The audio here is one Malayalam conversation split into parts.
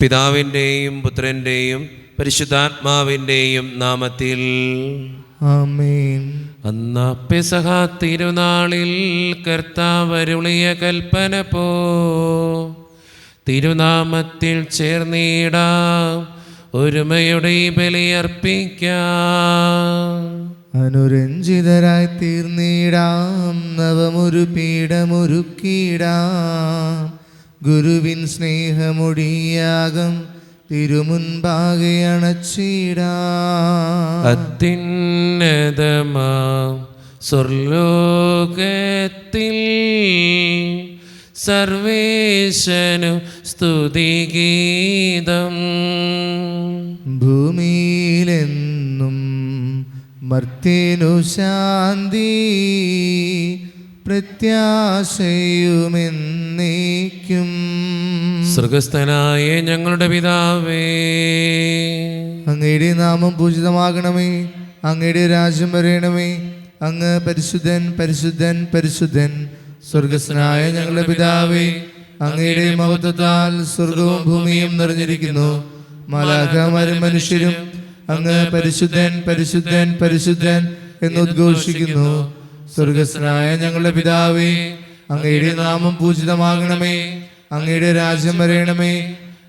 പിതാവിൻ്റെയും പുത്രൻ്റെയും പരിശുദ്ധാത്മാവിൻ്റെയും നാമത്തിൽ ആമേൻ. അന്ന് പെസഹ തിരുനാളിൽ കർത്താവരുളിയ കൽപ്പന പോ തിരുനാമത്തിൽ ചേർന്നിടാം, ഒരുമയുടെ ബലിയർപ്പിക്കാം. അനുരഞ്ജിതരായി തീർന്നിടാം, നവമൊരു പീഠമൊരുക്കിടാം. ഗുരുവിൻ സ്നേഹമൊടിയാകം തിരുമുൻപാകെ അണച്ചിടാം. അത്യുന്നതമാം സ്വർലോകത്തിൽ സർവേശനു സ്തുതിഗീതം. ഭൂമിയിലെന്നും മർത്യനു ശാന്തി, പ്രത്യാശയുമെന്നേക്കും. സ്വർഗസ്ഥനായ ഞങ്ങളുടെ പിതാവേ, അങ്ങയുടെ നാമം പൂജിതമാകണമേ. അങ്ങയുടെ രാജ്യം വരയണമേ. അങ്ങ് പരിശുദ്ധൻ പരിശുദ്ധൻ പരിശുദ്ധൻ. സ്വർഗസ്ഥനായ ഞങ്ങളുടെ പിതാവേ, അങ്ങയുടെ മഹത്വത്താൽ സ്വർഗവും ഭൂമിയും നിറഞ്ഞിരിക്കുന്നു. മാലാഖമാരും മനുഷ്യരും അങ്ങ് പരിശുദ്ധൻ പരിശുദ്ധൻ പരിശുദ്ധൻ എന്നുദ്ഘോഷിക്കുന്നു. സ്വർഗസ്ഥനായ ഞങ്ങളുടെ പിതാവേ, അങ്ങയുടെ നാമം പൂജിതമാകണമേ. അങ്ങയുടെ രാജ്യം വരയണമേ.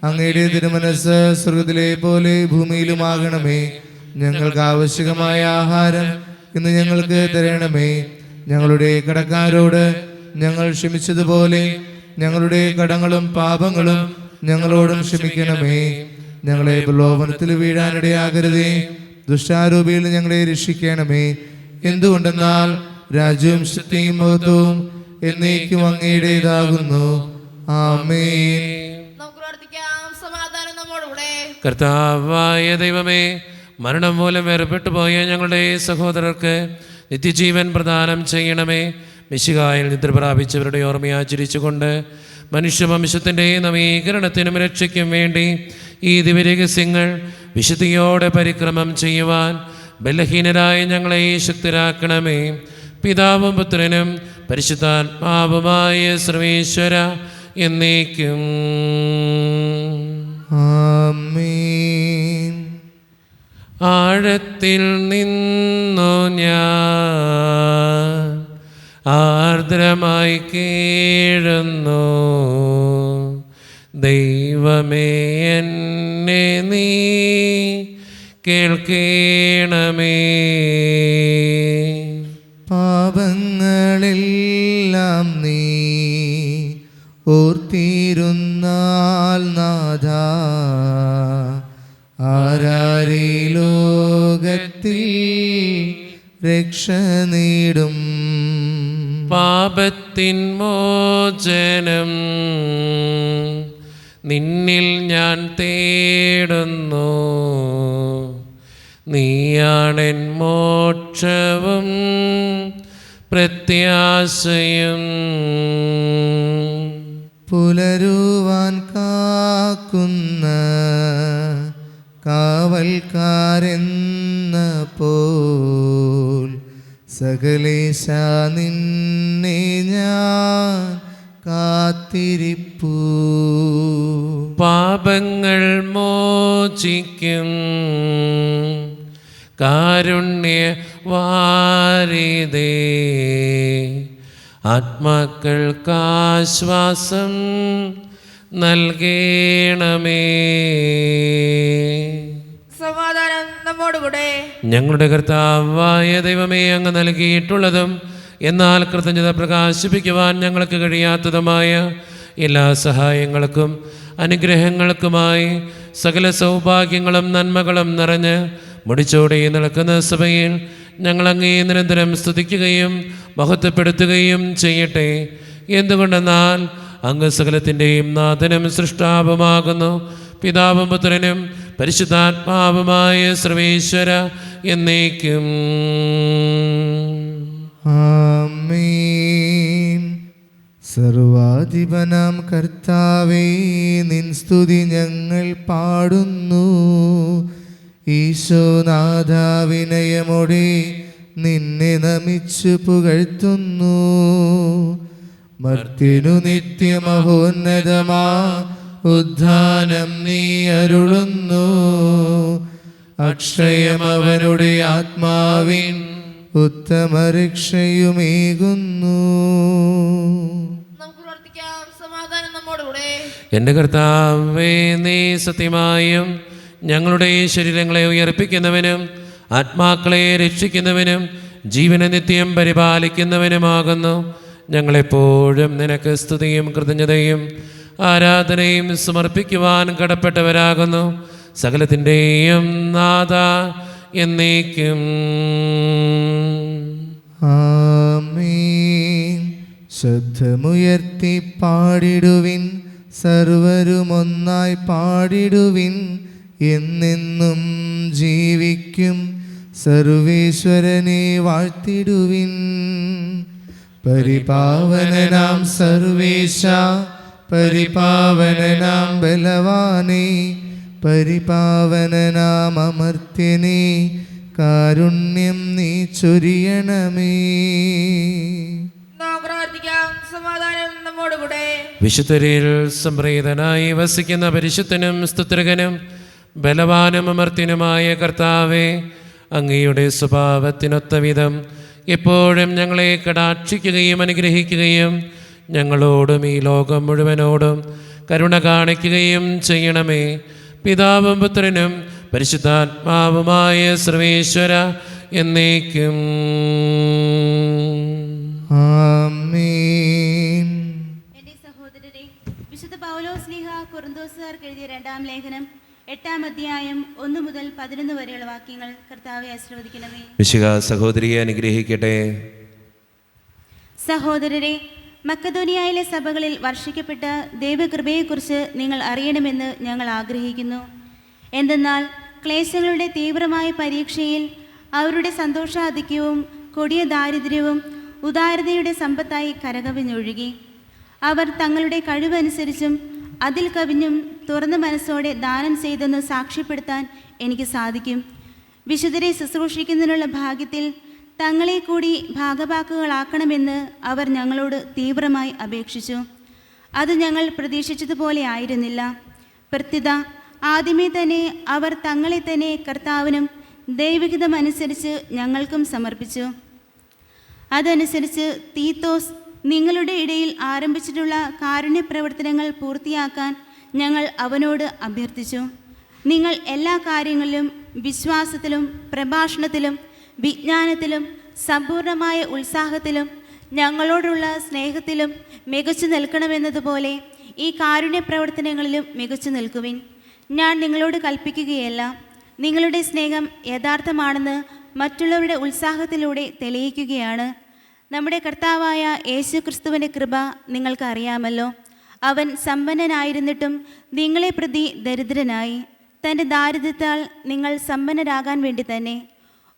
അങ്ങയുടെ തിരുമനസ്സ് സ്വർഗത്തിലെ പോലെ ഭൂമിയിലുമാകണമേ. ഞങ്ങൾക്ക് ആവശ്യമായ ആഹാരം ഇന്ന് ഞങ്ങൾക്ക് തരണമേ. ഞങ്ങളുടെ കടക്കാരോട് ഞങ്ങൾ ക്ഷമിച്ചതുപോലെ ഞങ്ങളുടെ കടങ്ങളും പാപങ്ങളും ഞങ്ങളോടും ക്ഷമിക്കണമേ. ഞങ്ങളെ പ്രലോഭനത്തിൽ വീഴാനിടയാകരുതേ, ദുഷ്ടാരൂപിയിൽ ഞങ്ങളെ രക്ഷിക്കണമേ. എന്തുകൊണ്ടെന്നാൽ രാജ്യവും ശക്തിയും മഹത്വവും എന്നേക്കും അങ്ങയുടേതാകുന്നു. ആമേൻ. കർത്താവായ ദൈവമേ, മരണം മൂലം വേർപെട്ടു പോയ ഞങ്ങളുടെ സഹോദരർക്ക് നിത്യജീവൻ പ്രദാനം ചെയ്യണമേ. മിശിഹായിൽ നിദ്ര പ്രാപിച്ചവരുടെ ഓർമ്മ ആചരിച്ചുകൊണ്ട് മനുഷ്യവംശത്തിൻ്റെ നവീകരണത്തിനും രക്ഷയ്ക്കും വേണ്ടി ഈ ദിവ്യരഹസ്യങ്ങൾ വിശുദ്ധിയോടെ പരിക്രമം ചെയ്യുവാൻ ബലഹീനരായ ഞങ്ങളെ ശക്തരാക്കണമേ. പിതാവും പുത്രനും പരിശുദ്ധാത്മാവുമായ സർവേശ്വര എന്നേക്കും ആമേൻ. ആഴത്തിൽ നിന്നു ഞാൻ ആർദ്രമായി കേഴുന്നു, ദൈവമേ എന്നെ നീ കേൾക്കണമേ. പാപങ്ങളെല്ലാം നീ ഓർത്തിരുന്നാൽ നാഥാ, ആരാരീ ലോകത്തിൽ രക്ഷ നേടും. പാപത്തിൻ മോചനം നിന്നിൽ ഞാൻ തേടുന്നു, നീയാണെൻ മോക്ഷവും പ്രത്യാശയും. പുലരുവാൻ കാക്കുന്ന കാവൽക്കാരെന്ന പോൽ സകലേശ നിന്നെ ഞാൻ കാത്തിരിപ്പൂ. പാപങ്ങൾ മോചിക്കും കാരുണ്യവാരിധേ, ആത്മാക്കൾക്കാശ്വാസം നൽകണമേ. സമാധാനം നമ്മോടുകൂടെ. ഞങ്ങളുടെ കർത്താവായ ദൈവമേ, അങ്ങ് നൽകിയിട്ടുള്ളതും എന്നാൽ കൃതജ്ഞത പ്രകാശിപ്പിക്കുവാൻ ഞങ്ങൾക്ക് കഴിയാത്തതുമായ എല്ലാ സഹായങ്ങൾക്കും അനുഗ്രഹങ്ങൾക്കുമായി സകല സൗഭാഗ്യങ്ങളും നന്മകളും നിറഞ്ഞ് മുടിച്ചോടെ നിൽക്കുന്ന സഭയിൽ ഞങ്ങൾ അങ്ങേ നിരന്തരം സ്തുതിക്കുകയും മഹത്വപ്പെടുത്തുകയും ചെയ്യട്ടെ. എന്തുകൊണ്ടെന്നാൽ അങ്ങ് സകലത്തിൻ്റെയും നാഥനും സൃഷ്ടാവുമാകുന്നു. പിതാവും പുത്രനും പരിശുദ്ധാത്മാവുമായ സർവേശ്വര എന്നേക്കും ആമേൻ. സർവാധിപനാം കർത്താവേ, നിൻ സ്തുതി ഞങ്ങൾ പാടുന്നു. ഈശോനാഥ, വിനയമോടെ നിന്നെ നമിച്ചു പുകഴ്ത്തുന്നു. മർത്യനു നിത്യമഹോന്നതമാ ഉദ്ധാനം നീ അരുളുന്നു. അക്ഷയം അവനുടെ ആത്മാവിൻ ഉത്തമരക്ഷയുമേകുന്നു. നമുക്ക് പ്രാർത്ഥിക്കാം. സമാധാനം നമ്മോടുകൂടെ. എൻ്റെ കർത്താവേ, നീ സത്യമായും ഞങ്ങളുടെ ശരീരങ്ങളെ ഉയർപ്പിക്കുന്നവനും ആത്മാക്കളെ രക്ഷിക്കുന്നവനും ജീവനെ നിത്യം പരിപാലിക്കുന്നവനുമാകുന്നു. ഞങ്ങളെപ്പോഴും നിനക്ക് സ്തുതിയും കൃതജ്ഞതയും ആരാധനയും സമർപ്പിക്കുവാൻ കടപ്പെട്ടവരാകുന്നു. സകലത്തിൻ്റെയും നാഥ എന്നേക്കും. ആമേൻ. ശബ്ദമുയർത്തി പാടിടുവിൻ, സർവരുമൊന്നായി പാടിടുവിൻ. എന്നെന്നും ജീവിക്കും സർവേശ്വരനെ വാഴ്ത്തിടുവിൻ. പരിപാവനനാം സർവേശ, പരിപാവനനാം ബലവാനേ, പരിപാവനനാം അമർത്യനേ, കാരുണ്യം നീ ചൊരിയണമേ. നമുക്ക് പ്രാർത്ഥിക്കാം. സമാധാനം നമ്മോടുകൂടെ. വിശുദ്ധരിൽ സംപ്രീതനായി വസിക്കുന്ന പരിശുദ്ധനും സ്തുത്രകനും ബലവാനും അമർത്യനുമായ കർത്താവേ, അങ്ങയുടെ സ്വഭാവത്തിനൊത്ത വിധം എപ്പോഴും ഞങ്ങളെ കടാക്ഷിക്കുകയും അനുഗ്രഹിക്കുകയും ഞങ്ങളോടും ഈ ലോകം മുഴുവനോടും കരുണ കാണിക്കുകയും ചെയ്യണമേ. പിതാവും പുത്രനും പരിശുദ്ധാത്മാവുമായ സർവേശ്വര എന്നേക്കും. ആമേൻ. എന്റെ സഹോദരരെ, വിശുദ്ധ പൗലോസ്ലീഹ കൊറിന്തോസുകാർക്ക് എഴുതിയ 2-ാം ലേഖനം 8-ാം അധ്യായം 1 മുതൽ 11 വരെയുള്ള വാക്യങ്ങൾ കർത്താവെ ആശീർവദിക്കണമേ. വിശുദ്ധ സഹോദരിയെ അനുഗ്രഹിക്കട്ടെ. സഹോദരരെ, മക്കദോനിയയിലെ സഭകളിൽ വർഷിക്കപ്പെട്ട ദൈവകൃപയെക്കുറിച്ച് നിങ്ങൾ അറിയണമെന്ന് ഞങ്ങൾ ആഗ്രഹിക്കുന്നു. എന്തെന്നാൽ ക്ലേശങ്ങളുടെ തീവ്രമായ പരീക്ഷയിൽ അവരുടെ സന്തോഷാധിക്യവും കൊടിയ ദാരിദ്ര്യവും ഉദാരതയുടെ സമ്പത്തായി കരകവിഞ്ഞൊഴുകി. അവർ തങ്ങളുടെ കഴിവനുസരിച്ചും അതിൽ കവിഞ്ഞും തുറന്ന മനസ്സോടെ ദാനം ചെയ്തെന്ന് സാക്ഷ്യപ്പെടുത്താൻ എനിക്ക് സാധിക്കും. വിശുദ്ധരെ ശുശ്രൂഷിക്കുന്നതിനുള്ള ഭാഗ്യത്തിൽ തങ്ങളെ കൂടി ഭാഗഭാക്കുകളാക്കണമെന്ന് അവർ ഞങ്ങളോട് തീവ്രമായി അപേക്ഷിച്ചു. അത് ഞങ്ങൾ പ്രതീക്ഷിച്ചതുപോലെ ആയിരുന്നില്ല. പ്രത്യുത ആദ്യമേ തന്നെ അവർ തങ്ങളെ തന്നെ കർത്താവിനും ദൈവഹിതമനുസരിച്ച് ഞങ്ങൾക്കും സമർപ്പിച്ചു. അതനുസരിച്ച് തീത്തോസ് നിങ്ങളുടെ ഇടയിൽ ആരംഭിച്ചിട്ടുള്ള കാരുണ്യപ്രവർത്തനങ്ങൾ പൂർത്തിയാക്കാൻ ഞങ്ങൾ അവനോട് അഭ്യർത്ഥിച്ചു. നിങ്ങൾ എല്ലാ കാര്യങ്ങളിലും വിശ്വാസത്തിലും പ്രഭാഷണത്തിലും വിജ്ഞാനത്തിലും സമ്പൂർണമായ ഉത്സാഹത്തിലും ഞങ്ങളോടുള്ള സ്നേഹത്തിലും മികച്ചു നിൽക്കണമെന്നതുപോലെ ഈ കാരുണ്യപ്രവർത്തനങ്ങളിലും മികച്ചു നിൽക്കുവിൻ. ഞാൻ നിങ്ങളോട് കൽപ്പിക്കുകയല്ല, നിങ്ങളുടെ സ്നേഹം യഥാർത്ഥമാണെന്ന് മറ്റുള്ളവരുടെ ഉത്സാഹത്തിലൂടെ തെളിയിക്കുകയാണ്. നമ്മുടെ കർത്താവായ യേശുക്രിസ്തുവിൻ്റെ കൃപ നിങ്ങൾക്ക് അറിയാമല്ലോ. അവൻ സമ്പന്നനായിരുന്നിട്ടും നിങ്ങളെ പ്രതി ദരിദ്രനായി, തൻ്റെ ദാരിദ്ര്യത്താൽ നിങ്ങൾ സമ്പന്നരാകാൻ വേണ്ടി തന്നെ.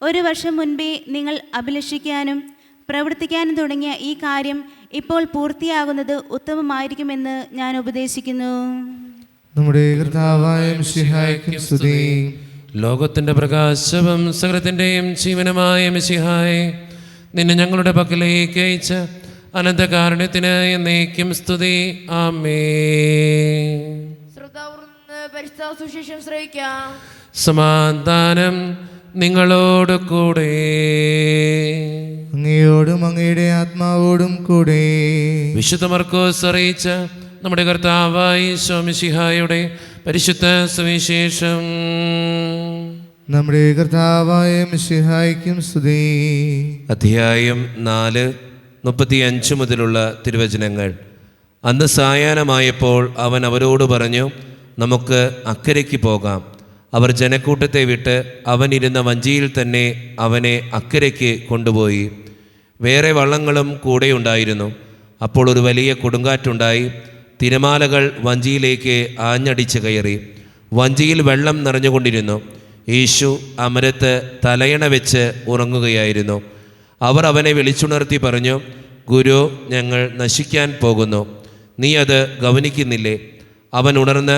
1 വർഷം മുൻപേ നിങ്ങൾ അഭിലഷിക്കാനും പ്രവർത്തിക്കാനും തുടങ്ങിയ ഈ കാര്യം ഇപ്പോൾ പൂർത്തിയാകുന്നത് ഉത്തമമായിരിക്കുമെന്ന് ഞാൻ ഉപദേശിക്കുന്നു. നമ്മുടെ കർത്താവായ മിശിഹായ്ക്കും സ്തുതി. ലോകത്തിൻ്റെ പ്രകാശവും സകലത്തിൻ്റെയും ജീവനുമായ മിശിഹായെ, നിന്നെ ഞങ്ങളുടെ പക്കലേക്ക് അയച്ച അനന്തകാരുണ്യത്തിന് എന്നേക്കും സ്തുതി. ആമേൻ. ശ്രദ്ധാപൂർവ്വം പരിശുദ്ധ സുവിശേഷം ശ്രവിക്കാം. സമാധാനം നിങ്ങളോട് കൂടെ. അങ്ങയോടും അങ്ങയുടെ ആത്മാവോടും കൂടെ. വിശുദ്ധ മർക്കോസ് അറിയിച്ച നമ്മുടെ കർത്താവായ ഈശോ മിശിഹായുടെ പരിശുദ്ധ സുവിശേഷം. നമ്മുടെ കർത്താവായ മിശിഹായ്ക്കും സ്തുതി. അധ്യായം 4:35 മുതലുള്ള തിരുവചനങ്ങൾ. അന്ന് സായാഹ്നമായപ്പോൾ അവൻ അവരോട് പറഞ്ഞു, നമുക്ക് അക്കരയ്ക്ക് പോകാം. അവർ ജനക്കൂട്ടത്തെ വിട്ട് അവനിരുന്ന വഞ്ചിയിൽ തന്നെ അവനെ അക്കരയ്ക്ക് കൊണ്ടുപോയി. വേറെ വള്ളങ്ങളും കൂടെയുണ്ടായിരുന്നു. അപ്പോൾ ഒരു വലിയ കൊടുങ്കാറ്റുണ്ടായി. തിരമാലകൾ വഞ്ചിയിലേക്ക് ആഞ്ഞടിച്ച് കയറി. വഞ്ചിയിൽ വെള്ളം നിറഞ്ഞുകൊണ്ടിരുന്നു. യേശു അമരത്ത് തലയണ വെച്ച് ഉറങ്ങുകയായിരുന്നു. അവർ അവനെ വിളിച്ചുണർത്തി പറഞ്ഞു, ഗുരു, ഞങ്ങൾ നശിക്കാൻ പോകുന്നു. നീ അത് ഗവനിക്കുന്നില്ലേ? അവൻ ഉണർന്ന്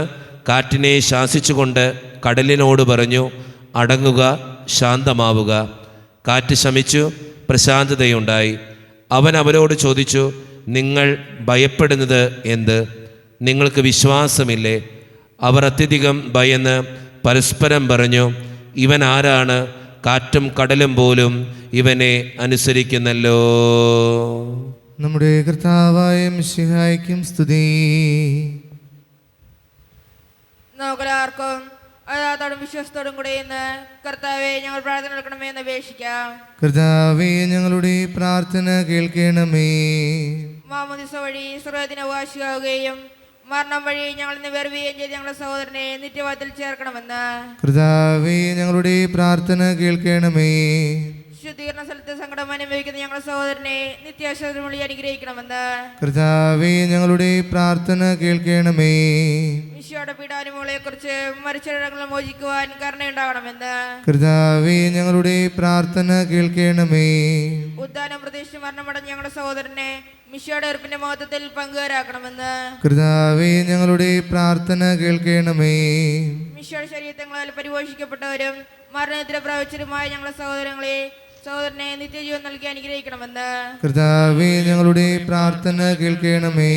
കാറ്റിനെ ശാസിച്ചുകൊണ്ട് കടലിനോട് പറഞ്ഞു, അടങ്ങുക, ശാന്തമാവുക. കാറ്റ് ശമിച്ചു, പ്രശാന്തതയുണ്ടായി. അവൻ അവരോട് ചോദിച്ചു, നിങ്ങൾ ഭയപ്പെടുന്നത് എന്ത്? നിങ്ങൾക്ക് വിശ്വാസമില്ലേ? അവർ അത്യധികം ഭയന്ന് പരസ്പരം പറഞ്ഞു, ഇവൻ ആരാണ്? കാറ്റും കടലും പോലും ഇവനെ അനുസരിക്കുന്നല്ലോ. നമ്മുടെ കർത്താവായ മിശിഹായ്ക്കും സ്തുതി. നമുക്കെല്ലാവർക്കും അതാത്തോടും വിശ്വാസത്തോടും കൂടെ ഇന്ന് കർത്താവെ ഞങ്ങൾ പ്രാർത്ഥന എടുക്കണമേ എന്ന് അപേക്ഷിക്കാം. കർത്താവേ, ഞങ്ങളുടെ പ്രാർത്ഥന കേൾക്കണമേ. മാമോദിസ വഴി സ്വർഗ്ഗത്തിന് അവകാശിയാവുകയും മരണം വഴി ഞങ്ങൾ ഇന്ന് വേർവുകയും ചെയ്ത് ഞങ്ങളുടെ സഹോദരനെ നിത്യവാദത്തിൽ ചേർക്കണമെന്ന്. കർത്താവേ, ഞങ്ങളുടെ പ്രാർത്ഥന കേൾക്കണമേ. ശുദ്ധീകരണ സ്ഥലത്ത് സങ്കടം അനുഭവിക്കുന്ന ഞങ്ങളുടെ സഹോദരനെ നിത്യാശ്വാസം വഴി അനുഗ്രഹിക്കണമെന്ന്. കർത്താവേ, ഞങ്ങളുടെ പ്രാർത്ഥന കേൾക്കണമേ. ഈശോയുടെ പീഡാനുഭവങ്ങളെ കുറിച്ച് മരിച്ചവരെ മോചിക്കുവാൻ കരുണയുണ്ടാകണമെന്ന്. കർത്താവേ, ഞങ്ങളുടെ പ്രാർത്ഥന കേൾക്കണമേ. ഉദ്ധാനം പ്രതീക്ഷിച്ച് മരണമടഞ്ഞ ഞങ്ങളുടെ സഹോദരനെ മിശിഹായുടെ ഉറപ്പിന്റെ മഹത്വത്തിൽ പങ്കുകാരാക്കണമെന്ന്. കർത്താവേ, ഞങ്ങളുടെ പ്രാർത്ഥന കേൾക്കണമേ. മിശിഹായുടെ ശരീരങ്ങളാൽ പരിപോഷിക്കപ്പെട്ടവരും മരണത്തിന് പ്രാപിച്ചവരുമായ ഞങ്ങളുടെ സഹോദരനെ നിത്യജീവൻ നൽകി അനുഗ്രഹിക്കണമെന്ന്. കർത്താവേ, ഞങ്ങളുടെ പ്രാർത്ഥന കേൾക്കണമേ.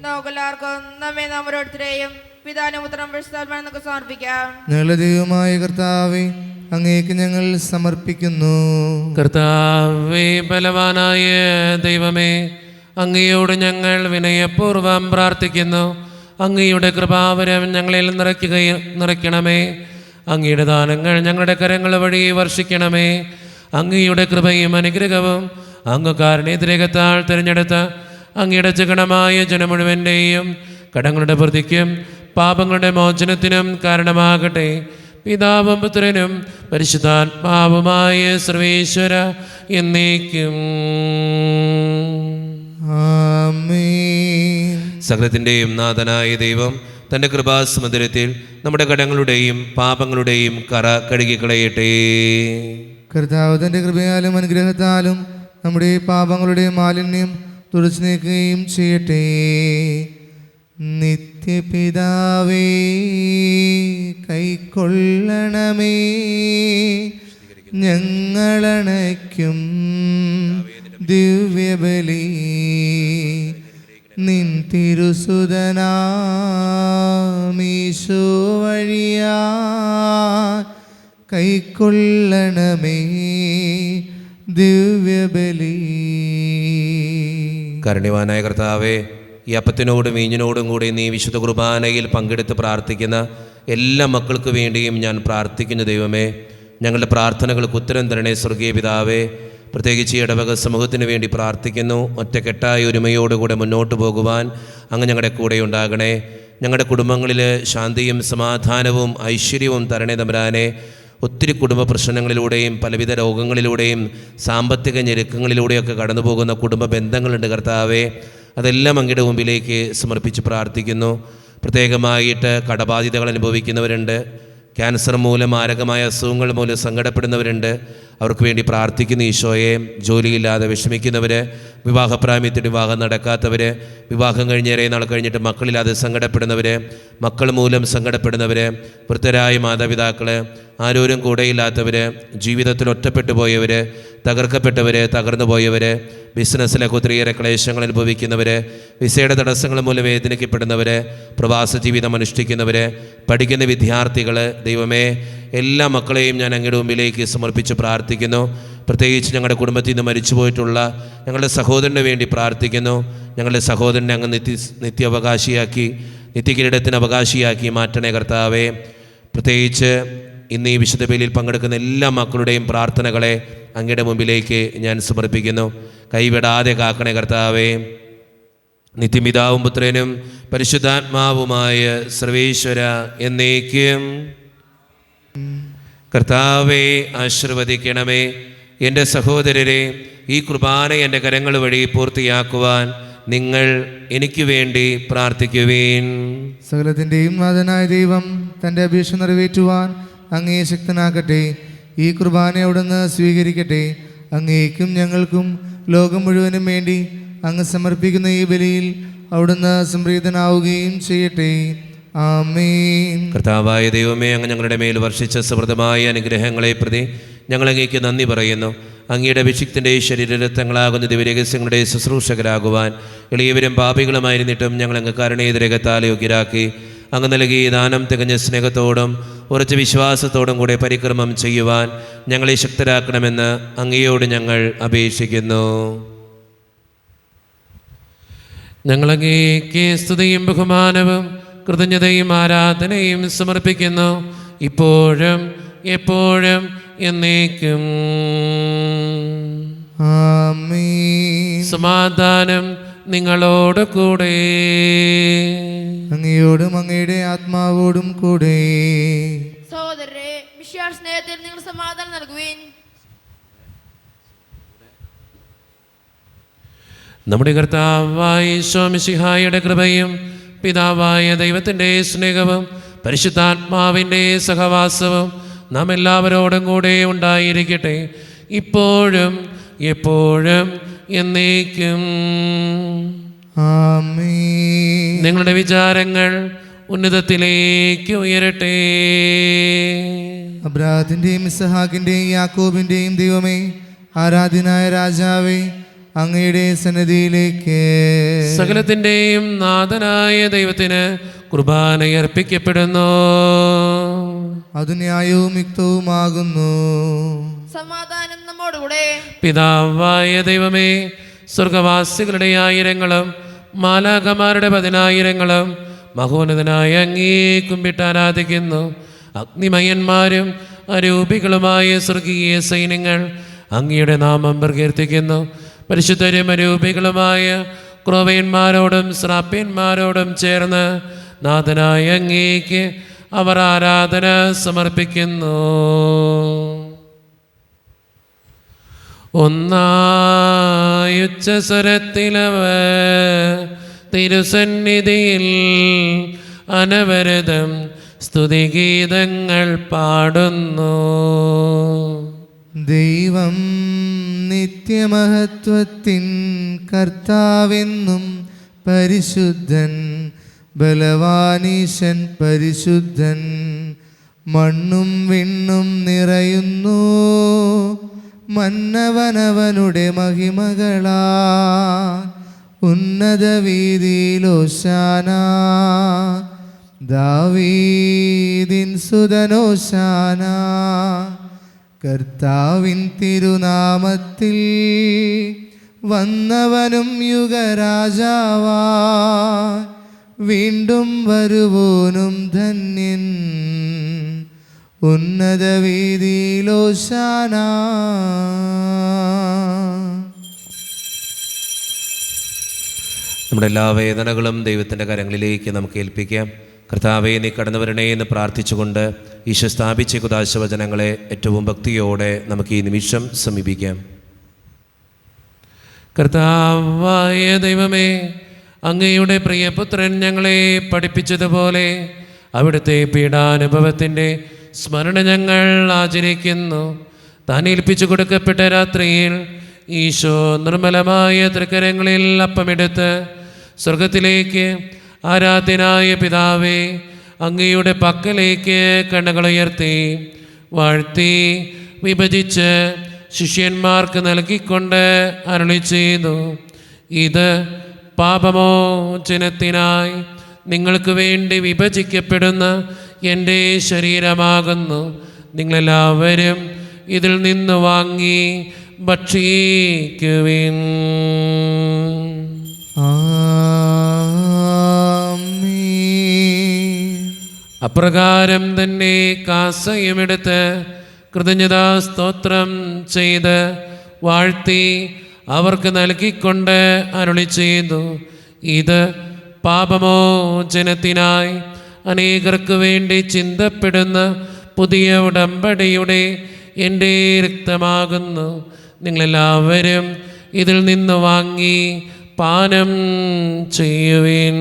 നമുക്കെല്ലാവർക്കും നമ്മെ നാം ഓരോരുത്തരെയും പിതാവിനും പുത്രനും പരിശുദ്ധാത്മാവിനും സമർപ്പിക്കാം. ഞങ്ങളുടെ ദൈവമായ കർത്താവേ, അങ്ങേക്ക് ഞങ്ങൾ സമർപ്പിക്കുന്നു. കർത്താവേ, ബലവാനായ ദൈവമേ, അങ്ങയോട് ഞങ്ങൾ വിനയപൂർവ്വം പ്രാർത്ഥിക്കുന്നു. അങ്ങയുടെ കൃപാവരം ഞങ്ങളിൽ നിറയ്ക്കണമേ. അങ്ങയുടെ ദാനങ്ങൾ ഞങ്ങളുടെ കരങ്ങൾ വഴി വർഷിക്കണമേ. അങ്ങയുടെ കൃപയും അനുഗ്രഹവും അങ്ങ് കാരുണ്യത്തിരകത്താൽ തിരഞ്ഞെടുത്ത അങ്ങയുടെ ജഗണമായ ജനം മുഴുവൻ്റെയും കടങ്ങളുടെ പ്രതിക്കും പാപങ്ങളുടെ മോചനത്തിനും കാരണമാകട്ടെ. പിതാവും പുത്രനും പരിശുദ്ധാത്മാവുമായ സർവേശ്വര എന്നേക്കും. ആമേൻ. സകലത്തിൻ്റെയും നാഥനായ ദൈവം തൻ്റെ കൃപാസമുദ്രത്തിൽ നമ്മുടെ കടങ്ങളുടെയും പാപങ്ങളുടെയും കറ കഴുകിക്കളയട്ടെ. കർത്താവ് തൻ്റെ കൃപയാലും അനുഗ്രഹത്താലും നമ്മുടെ പാപങ്ങളുടെ മാലിന്യം തുടച്ചു നീക്കുകയും ചെയ്യട്ടെ. നിത്യപിതാവേ, കൈക്കൊള്ളണമേ ഞങ്ങളണയ്ക്കും ദിവ്യബലി. നിൻ തിരുസുതനാമീശോ വഴിയാ കൈക്കൊള്ളണമേ ദിവ്യബലി. കാരുണ്യവാനായ കർത്താവേ, ഈ അപ്പത്തിനോടും വീഞ്ഞിനോടും കൂടി നീ വിശുദ്ധ കുർബാനയിൽ പങ്കെടുത്ത് പ്രാർത്ഥിക്കുന്ന എല്ലാ മക്കൾക്ക് വേണ്ടിയും ഞാൻ പ്രാർത്ഥിക്കുന്ന ദൈവമേ, ഞങ്ങളുടെ പ്രാർത്ഥനകൾക്ക് ഉത്തരം തരണേ സ്വർഗീയ പിതാവേ. പ്രത്യേകിച്ച് ഇടവക സമൂഹത്തിന് വേണ്ടി പ്രാർത്ഥിക്കുന്നു. ഒറ്റക്കെട്ടായ ഒരുമയോടുകൂടെ മുന്നോട്ട് പോകുവാൻ അങ്ങ് ഞങ്ങളുടെ കൂടെ ഉണ്ടാകണേ. ഞങ്ങളുടെ കുടുംബങ്ങളിൽ ശാന്തിയും സമാധാനവും ഐശ്വര്യവും തരണേ തമ്പുരാനെ. ഒത്തിരി കുടുംബ പ്രശ്നങ്ങളിലൂടെയും പലവിധ രോഗങ്ങളിലൂടെയും സാമ്പത്തിക ഞെരുക്കങ്ങളിലൂടെയൊക്കെ കടന്നു പോകുന്ന കുടുംബ ബന്ധങ്ങളുണ്ട് കർത്താവേ. അതെല്ലാം അങ്ങയുടെ മുമ്പിലേക്ക് സമർപ്പിച്ച് പ്രാർത്ഥിക്കുന്നു. പ്രത്യേകമായിട്ട് കടബാധിതകൾ അനുഭവിക്കുന്നവരുണ്ട്, ക്യാൻസർ മൂലം മാരകമായ അസുഖങ്ങൾ മൂലം സങ്കടപ്പെടുന്നവരുണ്ട്. അവർക്ക് വേണ്ടി പ്രാർത്ഥിക്കുന്ന ഈശോയെ. ജോലിയില്ലാതെ വിഷമിക്കുന്നവർ, വിവാഹപ്രാമ്യത്തിൽ വിവാഹം നടക്കാത്തവർ, വിവാഹം കഴിഞ്ഞേറെ നാൾ കഴിഞ്ഞിട്ട് മക്കളില്ലാതെ സങ്കടപ്പെടുന്നവർ, മക്കൾ മൂലം സങ്കടപ്പെടുന്നവർ, വൃദ്ധരായ മാതാപിതാക്കൾ, ആരോരും കൂടെയില്ലാത്തവർ, ജീവിതത്തിൽ ഒറ്റപ്പെട്ടു പോയവർ, തകർക്കപ്പെട്ടവർ, തകർന്നു പോയവർ, ബിസിനസ്സിലൊക്കെ ഒത്തിരിയേറെ ക്ലേശങ്ങൾ അനുഭവിക്കുന്നവർ, വിസയുടെ തടസ്സങ്ങൾ മൂലം വേദനിക്കപ്പെടുന്നവർ, പ്രവാസ ജീവിതം അനുഷ്ഠിക്കുന്നവർ, പഠിക്കുന്ന വിദ്യാർത്ഥികൾ, ദൈവമേ, എല്ലാ മക്കളെയും ഞാൻ അങ്ങയുടെ മുമ്പിലേക്ക് സമർപ്പിച്ച് പ്രാർത്ഥിക്കുന്നു. പ്രത്യേകിച്ച് ഞങ്ങളുടെ കുടുംബത്തിൽ നിന്ന് മരിച്ചുപോയിട്ടുള്ള ഞങ്ങളുടെ സഹോദരന് വേണ്ടി പ്രാർത്ഥിക്കുന്നു. ഞങ്ങളുടെ സഹോദരനെ അങ്ങ് നിത്യാവകാശിയാക്കി, നിത്യകിരീടത്തിന് അവകാശിയാക്കി മാറ്റണേ കർത്താവേ. പ്രത്യേകിച്ച് ഇന്ന് ഈ വിശുദ്ധ ബലിയിൽ പങ്കെടുക്കുന്ന എല്ലാ മക്കളുടെയും പ്രാർത്ഥനകളെ അങ്ങയുടെ മുമ്പിലേക്ക് ഞാൻ സമർപ്പിക്കുന്നു. കൈവിടാതെ കാക്കണേ കർത്താവേ. നിത്യപിതാവും പുത്രനും പരിശുദ്ധാത്മാവുമായ സർവേശ്വര എന്നേക്കും. കർത്താവേ, ആശീർവദിക്കണമേ. എൻ്റെ സഹോദരരെ, ഈ കുർബാന എൻ്റെ കരങ്ങൾ വഴി പൂർത്തിയാക്കുവാൻ നിങ്ങൾ എനിക്ക് വേണ്ടി പ്രാർത്ഥിക്കുവീൻ. സകലത്തിൻ്റെയും നാഥനായ ദൈവം തൻ്റെ അപേക്ഷ നിറവേറ്റുവാൻ അങ്ങേ ശക്തനാക്കട്ടെ. ഈ കുർബാന അവിടുന്ന് സ്വീകരിക്കട്ടെ. അങ്ങേക്കും ഞങ്ങൾക്കും ലോകം മുഴുവനും വേണ്ടി അങ്ങ് സമർപ്പിക്കുന്ന ഈ ബലിയിൽ അവിടുന്ന് സംപ്രീതനാവുകയും ചെയ്യട്ടെ. ആമേൻ. കർത്താവായ ദൈവമേ, അങ്ങ് ഞങ്ങളുടെ മേൽ വർഷിച്ച സമൃദ്ധമായ അനുഗ്രഹങ്ങളെ പ്രതി ഞങ്ങൾ അങ്ങേക്ക് നന്ദി പറയുന്നു. അങ്ങയുടെ അഭിഷിക്തൻ്റെ ശരീരരക്തങ്ങളാകുന്ന ദിവ്യരഹസ്യങ്ങളുടെ ശുശ്രൂഷകരാകുവാൻ എളിയവരും പാപികളുമായിരുന്നിട്ടും ഞങ്ങൾ അങ്ങ് കരുണേതരകത്താൽ യോഗ്യരാക്കി. അങ്ങ് നൽകിയ ദാനം തികഞ്ഞ സ്നേഹത്തോടും ഉറച്ച വിശ്വാസത്തോടും കൂടെ പരിക്രമം ചെയ്യുവാൻ ഞങ്ങളെ ശക്തരാക്കണമെന്ന് അങ്ങയോട് ഞങ്ങൾ അപേക്ഷിക്കുന്നു. ഞങ്ങളങ്ങേക്ക് സ്തുതിയും ബഹുമാനവും കൃതജ്ഞതയും ആരാധനയും സമർപ്പിക്കുന്നു, ഇപ്പോഴും എപ്പോഴും എന്നേക്കും. ആമേൻ. സമാധാനം നിങ്ങളോട് കൂടെ. അങ്ങയോടും അങ്ങയുടെ ആത്മാവോടും കൂടെ. സഹോദരരെ, മിശിഹാ സ്നേഹത്തിൽ നിങ്ങൾ സമാധാനം നൽകുവിൻ. നമ്മുടെ കർത്താവായ ഈശോ മിശിഹായുടെ കൃപയും പിതാവായ ദൈവത്തിൻ്റെ സ്നേഹവും പരിശുദ്ധാത്മാവിൻ്റെ സഹവാസവും നാം എല്ലാവരോടും കൂടെ ഉണ്ടായിരിക്കട്ടെ, ഇപ്പോഴും എപ്പോഴും എന്നേക്കും. ആമേൻ. നിങ്ങളുടെ വിചാരങ്ങൾ ഉന്നതത്തിലേക്ക് ഉയരട്ടെ. അബ്രാഹാമിന്റെയും ഇസ്ഹാക്കിന്റെയും യാക്കോബിന്റെയും ദൈവമേ, ആരാധ്യനായ രാജാവേ, അങ്ങയുടെ സന്നിധിയിലേക്ക് സകലത്തിൻ്റെയും നാഥനായ ദൈവത്തിന് കുർബാനയർപ്പിക്കപ്പെടുന്നു. അത് ന്യായവും യുക്തവുമാകുന്നു. സമാധാനം നമ്മോടുകൂടെ. പിതാവായ ദൈവമേ, സ്വർഗവാസികളുടെ ആയിരങ്ങളും മാലാഖമാരുടെ 10,000ങ്ങളും മഹോന്നതനായ അങ്ങേ കുമ്പിട്ട് ആരാധിക്കുന്നു. അഗ്നിമയന്മാരും അരൂപികളുമായ സ്വർഗീയ സൈന്യങ്ങൾ അങ്ങയുടെ നാമം പ്രകീർത്തിക്കുന്നു. പരിശുദ്ധരും അരൂപികളുമായ ക്രോവ്യന്മാരോടും ശ്രാപ്യന്മാരോടും ചേർന്ന് നാഥനായ അങ്ങേക്ക് അവർ ആരാധന സമർപ്പിക്കുന്നു. ഒന്നായുച്ചസ്വരത്തിലവർ തിരുസന്നിധിയിൽ അനവരതം സ്തുതിഗീതങ്ങൾ പാടുന്നു. ദൈവം നിത്യമഹത്വത്തിൻ കർത്താവെന്നും പരിശുദ്ധൻ, ബലവാനീശൻ പരിശുദ്ധൻ. മണ്ണും വിണ്ണും നിറയുന്നു മന്നവനവനുടെ മഹിമകളാ. ഉന്നത വീതിയിലോശാന, ദാവീദിൻ സുതനോശാന. കർത്താവിൻ തിരുനാമത്തിൽ വന്നവനും യുഗരാജാവാ, വീണ്ടും വരുവോനും ധന്യൻ. ഉന്നത വീതിയിലോശാന. നമ്മുടെ എല്ലാ വേദനകളും ദൈവത്തിൻ്റെ കരങ്ങളിലേക്ക് നമുക്ക് ഏൽപ്പിക്കാം. കർത്താവെ, നീ കടന്നു വരണേ എന്ന് പ്രാർത്ഥിച്ചുകൊണ്ട് ഈശോ സ്ഥാപിച്ച കുദാശവചനങ്ങളെ ഏറ്റവും ഭക്തിയോടെ നമുക്ക് ഈ നിമിഷം സമീപിക്കാം. കർത്താവായ ദൈവമേ, അങ്ങയുടെ പ്രിയപുത്രൻ ഞങ്ങളെ പഠിപ്പിച്ചതുപോലെ അവിടുത്തെ പീഡാനുഭവത്തിൻ്റെ സ്മരണ ഞങ്ങൾ ആചരിക്കുന്നു. താൻ ഏൽപ്പിച്ചു കൊടുക്കപ്പെട്ട രാത്രിയിൽ ഈശോ നിർമ്മലമായ തൃക്കരങ്ങളിൽ അപ്പമെടുത്ത് സ്വർഗത്തിലേക്ക് ആരാധ്യനായ പിതാവേ, അങ്ങയുടെ പക്കലേക്ക് കണ്ണുകളുയർത്തി വാഴ്ത്തി വിഭജിച്ച് ശിഷ്യന്മാർക്ക് നൽകിക്കൊണ്ട് അരുളി ചെയ്തു, ഇത് പാപമോചനത്തിനായി നിങ്ങൾക്ക് വേണ്ടി വിഭജിക്കപ്പെടുന്ന എൻ്റെ ശരീരമാകുന്നു. നിങ്ങളെല്ലാവരും ഇതിൽ നിന്ന് വാങ്ങി ഭക്ഷിക്കുവിൻ. അപ്രകാരം തന്നെ കാസയുമെടുത്ത് കൃതജ്ഞതാ സ്തോത്രം ചെയ്ത് വാഴ്ത്തി അവർക്ക് നൽകിക്കൊണ്ട് അരുളി ചെയ്തു, ഇത് പാപമോചനത്തിനായി അനേകർക്ക് വേണ്ടി ചിന്തപ്പെടുന്ന പുതിയ ഉടമ്പടിയുടെ എൻ്റെ രക്തമാകുന്നു. നിങ്ങളെല്ലാവരും ഇതിൽ നിന്ന് വാങ്ങി പാനം ചെയ്യുവിൻ.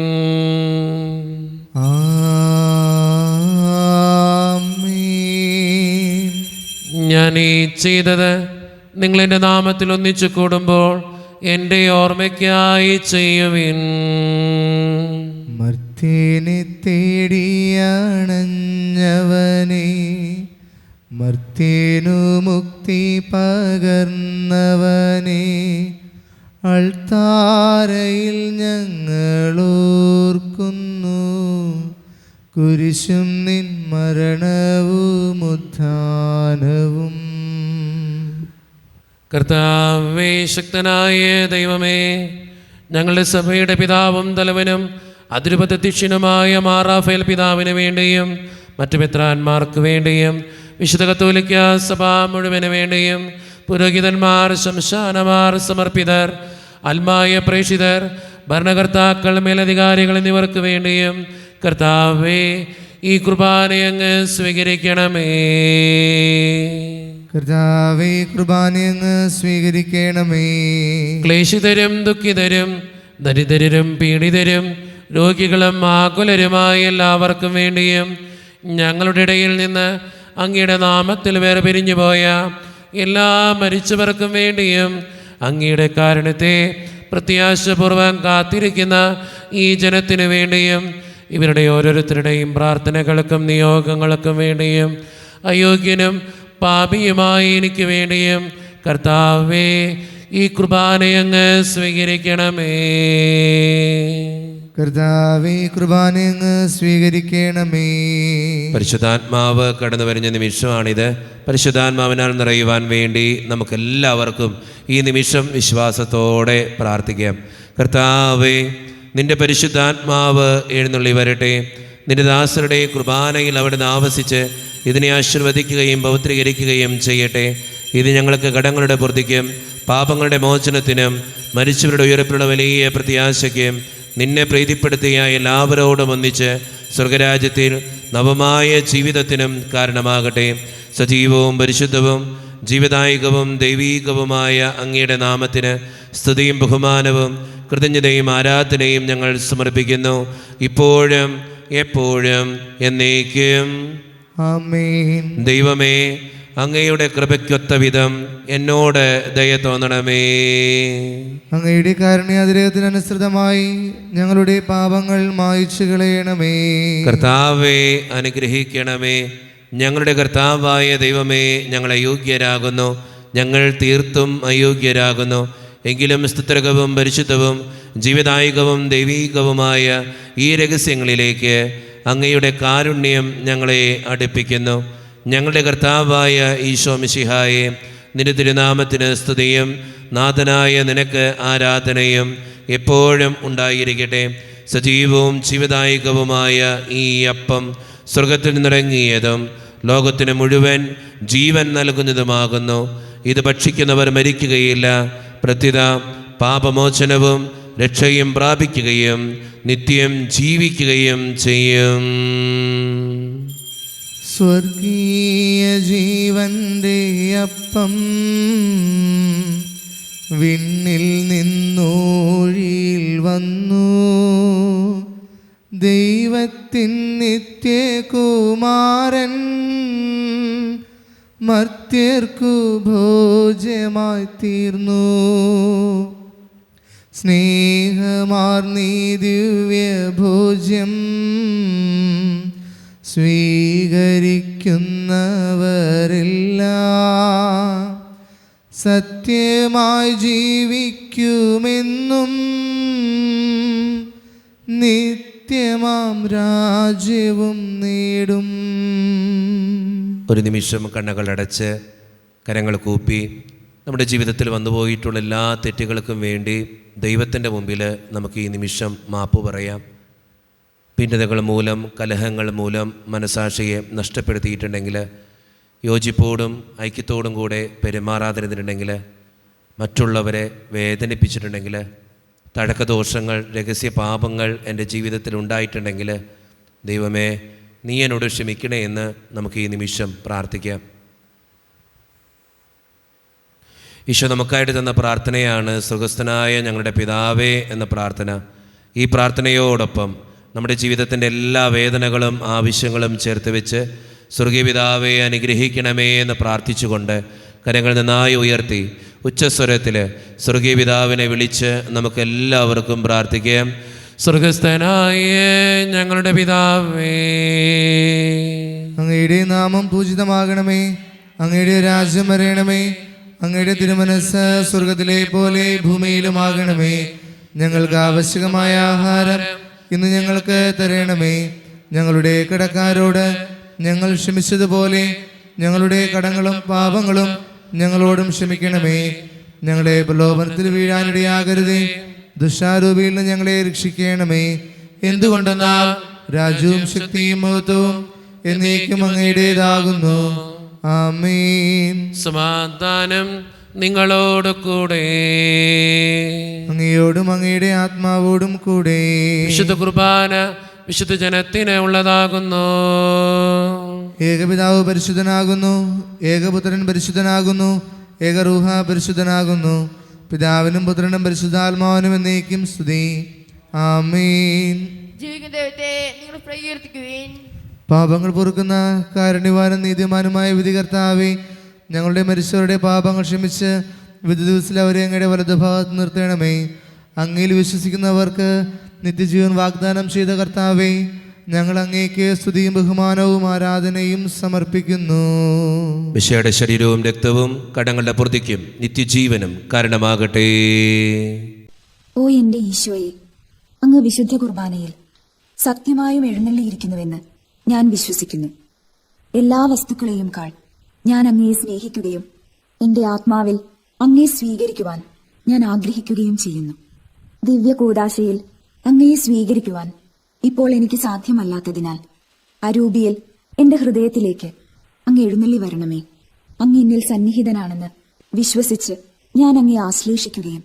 ഞാൻ ഈ ചെയ്തത് നിങ്ങളെൻ്റെ നാമത്തിൽ ഒന്നിച്ചു കൂടുമ്പോൾ എൻ്റെ ഓർമ്മയ്ക്കായി ചെയ്യുവിൻ. മർത്യനെ തേടിയണഞ്ഞവനെ മർത്യനു മുക്തി പകർന്നവനെ അൾത്താരയിൽ ഞങ്ങളോർക്കുന്നു. കുരിശും നിൻ മരണവും ഉത്ഥാനവും. കർത്താവേ, ശക്തനായ ദൈവമേ, ഞങ്ങളുടെ സഭയുടെ പിതാവും തലവനും അതിരുപതധ്യക്ഷനുമായ മാറാഫേൽ പിതാവിന് വേണ്ടിയും മറ്റു മെത്രാന്മാർക്ക് വേണ്ടിയും വിശുദ്ധ കത്തോലിക്ക സഭ മുഴുവന് വേണ്ടിയും പുരോഹിതന്മാർ, ശംശാനമാർ, സമർപ്പിതർ, ആത്മായ പ്രേക്ഷിതർ, ഭരണകർത്താക്കൾ, മേലധികാരികൾ എന്നിവർക്ക് വേണ്ടിയും കർത്താവേ, ഈ കുർബാനയെ അങ്ങ് സ്വീകരിക്കണമേ. കർത്താവേ, കുർബാനയങ്ങ് സ്വീകരിക്കണമേ. ക്ലേശിതരും ദുഃഖിതരും ദരിദ്രരും പീഡിതരും രോഗികളും ആകുലരുമായ എല്ലാവർക്കും വേണ്ടിയും ഞങ്ങളുടെ ഇടയിൽ നിന്ന് അങ്ങയുടെ നാമത്തിൽ വേർപിരിഞ്ഞു പോയ എല്ലാ മരിച്ചവർക്കും വേണ്ടിയും അങ്ങയുടെ കാരുണ്യത്തെ പ്രത്യാശപൂർവ്വം കാത്തിരിക്കുന്ന ഈ ജനത്തിനു വേണ്ടിയും ഇവരുടെ ഓരോരുത്തരുടെയും പ്രാർത്ഥനകൾക്കും നിയോഗങ്ങൾക്കും വേണ്ടിയും അയോഗ്യനും പാപിയുമായി എനിക്ക് വേണ്ടിയും കർത്താവേ, ഈ കുർബാനയങ്ങ് സ്വീകരിക്കണമേ. കർത്താവേ, കുർബാനയങ്ങ് സ്വീകരിക്കണമേ. പരിശുദ്ധാത്മാവ് കടന്നു വരുന്ന നിമിഷമാണിത്. പരിശുദ്ധാത്മാവിനാൽ നിറയുവാൻ വേണ്ടി നമുക്കെല്ലാവർക്കും ഈ നിമിഷം വിശ്വാസത്തോടെ പ്രാർത്ഥിക്കാം. കർത്താവേ, നിന്റെ പരിശുദ്ധാത്മാവ് എഴുന്നള്ളി വരട്ടെ. നിന്റെ ദാസരുടെ കുർബാനയിൽ അവിടുന്ന് ആവസിച്ച് ഇതിനെ ആശീർവദിക്കുകയും പവിത്രീകരിക്കുകയും ചെയ്യട്ടെ. ഇത് ഞങ്ങൾക്ക് കടങ്ങളുടെ പൂർത്തിക്കും പാപങ്ങളുടെ മോചനത്തിനും മരിച്ചവരുടെ ഉയർപ്പിലുള്ള വലിയ പ്രത്യാശയ്ക്കും നിന്നെ പ്രീതിപ്പെടുത്തിയ എല്ലാവരോടും ഒന്നിച്ച് സ്വർഗരാജ്യത്തിൽ നവമായ ജീവിതത്തിനും കാരണമാകട്ടെ. സജീവവും പരിശുദ്ധവും ജീവദായകവും ദൈവീകവുമായ അങ്ങയുടെ നാമത്തിന് സ്തുതിയും ബഹുമാനവും കൃതജ്ഞതയും ആരാധനയും ഞങ്ങൾ സമർപ്പിക്കുന്നു, ഇപ്പോഴും എപ്പോഴും എന്നേക്കും. ആമേൻ. ദൈവമേ, അങ്ങയുടെ കൃപയ്ക്കൊത്ത വിധം എന്നോട് ദയ തോന്നണമേ. അങ്ങയുടെ കാരുണ്യാതിരേകത്തിനനുസൃതമായി ഞങ്ങളുടെ പാപങ്ങൾ മായ്ച്ചു കളയണമേ. കർത്താവേ, അനുഗ്രഹിക്കണമേ. ഞങ്ങളുടെ കർത്താവായ ദൈവമേ, ഞങ്ങൾ അയോഗ്യരാകുന്നു, ഞങ്ങൾ തീർത്തും അയോഗ്യരാകുന്നു. എങ്കിലും സ്തുത്യർഹവും പരിശുദ്ധവും ജീവദായകവും ദൈവീകവുമായ ഈ രഹസ്യങ്ങളിലേക്ക് അങ്ങയുടെ കാരുണ്യം ഞങ്ങളെ അടുപ്പിക്കുന്നു. ഞങ്ങളുടെ കർത്താവായ ഈശോ മിശിഹായെ, നിന്റെ തിരുനാമത്തിന് സ്തുതിയും നാഥനായ നിനക്ക് ആരാധനയും എപ്പോഴും ഉണ്ടായിരിക്കട്ടെ. സജീവവും ജീവദായകവുമായ ഈ അപ്പം സ്വർഗത്തിൽ നിന്നിറങ്ങിയതും ലോകത്തിന് മുഴുവൻ ജീവൻ നൽകുന്നതുമാകുന്നു. ഇത് ഭക്ഷിക്കുന്നവർ മരിക്കുകയില്ല, പ്രത്യുത പാപമോചനവും രക്ഷയും പ്രാപിക്കുകയും നിത്യം ജീവിക്കുകയും ചെയ്യും. സ്വർഗീയ ജീവന്റെ അപ്പം വിണ്ണിൽ നിന്നൂഴിയിൽ വന്നു. ദൈവത്തിൻ നിത്യകുമാരൻ മർത്യർക്കു ഭോജ്യമായി തീർന്നു. സ്നേഹമാർന്നീ ദിവ്യഭോജ്യം സ്വീകരിക്കുന്നവരെല്ലാം സത്യമായി ജീവിക്കുമെന്നും നിത്യമാം രാജ്യവും നേടും. ഒരു നിമിഷം കണ്ണുകളടച്ച് കരങ്ങൾ കൂപ്പി നമ്മുടെ ജീവിതത്തിൽ വന്നുപോയിട്ടുള്ള എല്ലാ തെറ്റുകൾക്കും വേണ്ടി ദൈവത്തിൻ്റെ മുമ്പിൽ നമുക്ക് ഈ നിമിഷം മാപ്പ് പറയാം. ഭിന്നതകൾ മൂലം, കലഹങ്ങൾ മൂലം മനസാക്ഷിയെ നഷ്ടപ്പെടുത്തിയിട്ടുണ്ടെങ്കിൽ, യോജിപ്പോടും ഐക്യത്തോടും കൂടെ പെരുമാറാതിരുന്നിട്ടുണ്ടെങ്കിൽ, മറ്റുള്ളവരെ വേദനിപ്പിച്ചിട്ടുണ്ടെങ്കിൽ, തഴക്കദോഷങ്ങൾ, രഹസ്യ പാപങ്ങൾ എൻ്റെ ജീവിതത്തിൽ ഉണ്ടായിട്ടുണ്ടെങ്കിൽ, ദൈവമേ നീ എന്നോട് ക്ഷമിക്കണേ എന്ന് നമുക്ക് ഈ നിമിഷം പ്രാർത്ഥിക്കാം. ഈശോ നമുക്കായിട്ട് തന്ന പ്രാർത്ഥനയാണ് സ്വർഗസ്ഥനായ ഞങ്ങളുടെ പിതാവേ എന്ന പ്രാർത്ഥന. ഈ പ്രാർത്ഥനയോടൊപ്പം നമ്മുടെ ജീവിതത്തിൻ്റെ എല്ലാ വേദനകളും ആവശ്യങ്ങളും ചേർത്ത് വെച്ച് സ്വർഗീയ പിതാവേ അനുഗ്രഹിക്കണമേ എന്ന് പ്രാർത്ഥിച്ചുകൊണ്ട് കരങ്ങൾ നന്നായി ഉയർത്തി ഉച്ചസ്വരത്തിൽ സ്വർഗീയ പിതാവിനെ വിളിച്ച് നമുക്കെല്ലാവർക്കും പ്രാർത്ഥിക്കാം. സ്വർഗസ്ഥനായ ഞങ്ങളുടെ പിതാവേ, അങ്ങയുടെ നാമം പൂജിതമാകണമേ. അങ്ങയുടെ രാജ്യം വരയണമേ. അങ്ങയുടെ തിരുമനസ് സ്വർഗത്തിലെ പോലെ ഭൂമിയിലുമാകണമേ. ഞങ്ങൾക്ക് ആവശ്യമായ ആഹാരം ഇന്ന് ഞങ്ങൾക്ക് തരണമേ. ഞങ്ങളുടെ കടക്കാരോട് ഞങ്ങൾ ക്ഷമിച്ചതുപോലെ ഞങ്ങളുടെ കടങ്ങളും പാപങ്ങളും ഞങ്ങളോടും ക്ഷമിക്കണമേ. ഞങ്ങളെ പ്രലോഭനത്തിൽ വീഴാനിടയാകരുതേ. ദുഷ്ടാരൂപിയിൽ നിന്ന് ഞങ്ങളെ രക്ഷിക്കണമേ. എന്തുകൊണ്ടെന്നാൽ രാജ്യവും ശക്തിയും മഹത്വവും എന്നേക്കും അങ്ങയുടേതാകുന്നു. ആമേൻ. സമാധാനം നിങ്ങളോട് കൂടെ. അങ്ങയോടും അങ്ങയുടെ ആത്മാവോടും കൂടെ. വിശുദ്ധ കുർബാന വിശുദ്ധ ജനത്തിന് ഉള്ളതാകുന്നു. ഏകപിതാവ് പരിശുദ്ധനാകുന്നു, ഏകപുത്രൻ പരിശുദ്ധനാകുന്നു, ഏകറൂഹ പരിശുദ്ധനാകുന്നു. പിതാവിനും പുത്രനും പരിശുദ്ധാത്മാവിനും എന്നേക്കും സ്തുതി. ആമേൻ. ജീവിക്കുന്ന ദൈവത്തെ നിങ്ങൾ പ്രകീർത്തിക്കുവിൻ. പാപങ്ങൾ പൊറുക്കുന്ന കാരുണ്യവാനും നീതിമാനുമായ വിധികർത്താവേ, ഞങ്ങളുടെ മരിച്ചവരുടെ പാപങ്ങൾ ക്ഷമിച്ച് വിധി ദിവസത്തിൽ അവരെ അങ്ങയുടെ വലതുഭാഗത്ത് നിർത്തണമേ. അങ്ങയിൽ വിശ്വസിക്കുന്നവർക്ക് നിത്യജീവൻ വാഗ്ദാനം ചെയ്ത കർത്താവേ, ഞങ്ങൾ അങ്ങേക്ക് സ്തുതിയും ബഹുമാനവും ആരാധനയും സമർപ്പിക്കുന്നു. മിശിഹായുടെ ശരീരവും രക്തവും കടങ്ങളുടെ പൊറുതിക്കും നിത്യജീവനും കാരണമാകട്ടെ. ഓ എന്റെ ഈശോയെ, അങ്ങ് വിശുദ്ധ കുർബാനയിൽ സത്യമായും എഴുന്നള്ളിയിരിക്കുന്നുവെന്ന് ഞാൻ വിശ്വസിക്കുന്നു. എല്ലാ വസ്തുക്കളെയും കാൾ ഞാൻ അങ്ങയെ സ്നേഹിക്കുകയും എന്റെ ആത്മാവിൽ അങ്ങയെ സ്വീകരിക്കുവാൻ ഞാൻ ആഗ്രഹിക്കുകയും ചെയ്യുന്നു. ദിവ്യ കൂദാശയിൽ അങ്ങയെ സ്വീകരിക്കുവാൻ ഇപ്പോൾ എനിക്ക് സാധ്യമല്ലാത്തതിനാൽ അരൂപിയിൽ എന്റെ ഹൃദയത്തിലേക്ക് അങ്ങ് എഴുന്നള്ളി വരണമേ. അങ്ങ് എന്നിൽ സന്നിഹിതനാണെന്ന് വിശ്വസിച്ച് ഞാൻ അങ്ങയെ ആശ്ലേഷിക്കുകയും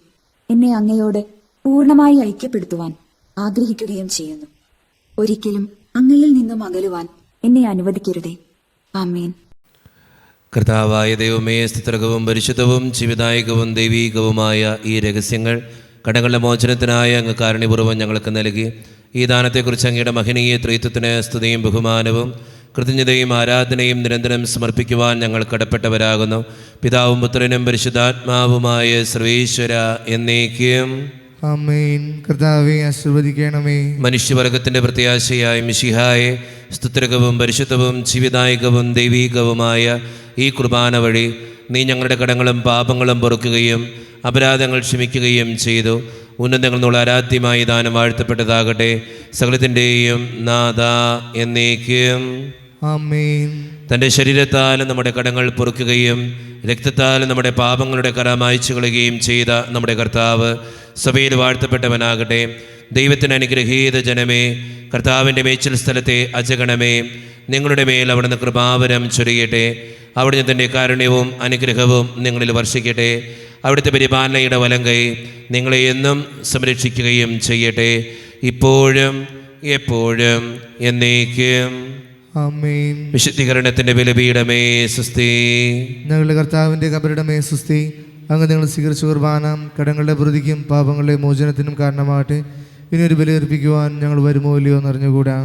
എന്നെ അങ്ങയോട് പൂർണ്ണമായി ഐക്യപ്പെടുത്തുവാൻ ആഗ്രഹിക്കുകയും ചെയ്യുന്നു. ഒരിക്കലും അങ്ങയിൽ നിന്നും അകലുവാൻ എന്നെ അനുവദിക്കരുതേ. ആമേൻ. കർത്താവായ ദൈവമേ, സ്തുത്യർഹവും പരിശുദ്ധവും ജീവിതായകവും ദൈവീകവുമായ ഈ രഹസ്യങ്ങൾ കടങ്ങളുടെ മോചനത്തിനായ അങ്ങ് കാരുണ്യപൂർവ്വം ഞങ്ങൾക്ക് നൽകി. ഈ ദാനത്തെക്കുറിച്ച് അങ്ങയുടെ മഹനീയ ത്രിത്വത്തിന് സ്തുതിയും ബഹുമാനവും കൃതജ്ഞതയും ആരാധനയും നിരന്തരം സമർപ്പിക്കുവാൻ ഞങ്ങൾ കടപ്പെട്ടവരാകുന്നു. പിതാവും പുത്രനും പരിശുദ്ധാത്മാവുമായ സർവേശ്വര എന്നേക്കും ആമേൻ. കർത്താവേ ആശീർവദിക്കണമേ. മനുഷ്യവർഗത്തിൻ്റെ പ്രത്യാശയായ മിശിഹായെ, സ്തുത്യർഹവും പരിശുദ്ധവും ജീവിതായകവും ദൈവീകവുമായ ഈ കുർബാന വഴി നീ ഞങ്ങളുടെ കടങ്ങളും പാപങ്ങളും പൊറുക്കുകയും അപരാധങ്ങൾ ക്ഷമിക്കുകയും ചെയ്തു. ഉന്നതങ്ങളിൽ നിന്നുള്ള ആരാധ്യമായി ദാനം വാഴ്ത്തപ്പെട്ടതാകട്ടെ. സകലത്തിൻ്റെയും നാഥ എന്നേക്കും ആമേൻ. തൻ്റെ ശരീരത്താൽ നമ്മുടെ കടങ്ങൾ പൊറുക്കുകയും രക്തത്താൽ നമ്മുടെ പാപങ്ങളുടെ കറ മായ്ച്ചു കളയുകയും ചെയ്ത നമ്മുടെ കർത്താവ് സഭയിൽ വാഴ്ത്തപ്പെട്ടവനാകട്ടെ. ദൈവത്തിന് അനുഗ്രഹീത ജനമേ, കർത്താവിൻ്റെ മേച്ചിൽ സ്ഥലത്തെ അജഗണമേ, നിങ്ങളുടെ മേൽ അവിടുന്ന് കൃപാവരം ചൊരിയട്ടെ. അവിടുന്ന് തൻ്റെ കാരുണ്യവും അനുഗ്രഹവും നിങ്ങളിൽ വർഷിക്കട്ടെ. അവിടുത്തെ പരിപാലനയുടെ വലങ്കൈ നിങ്ങളെ എന്നും സംരക്ഷിക്കുകയും ചെയ്യട്ടെ, ഇപ്പോഴും എപ്പോഴും എന്നേക്കും. ആമേൻ. വിശുദ്ധീകരണത്തിന്റെ ബലിപീഠമേ സുസ്തി. ഞങ്ങളുടെ കർത്താവിൻ്റെ കബറിടമേ സുസ്തി. അങ്ങ് നിങ്ങൾ സ്വീകരിച്ച കുർബാന കടങ്ങളുടെ പ്രതിക്കും പാപങ്ങളുടെ മോചനത്തിനും കാരണമാകട്ടെ. ഇനിയൊരു ബലി അർപ്പിക്കുവാൻ ഞങ്ങൾ വരുമോ ഇല്ലയോ എന്നറിഞ്ഞുകൂടാ.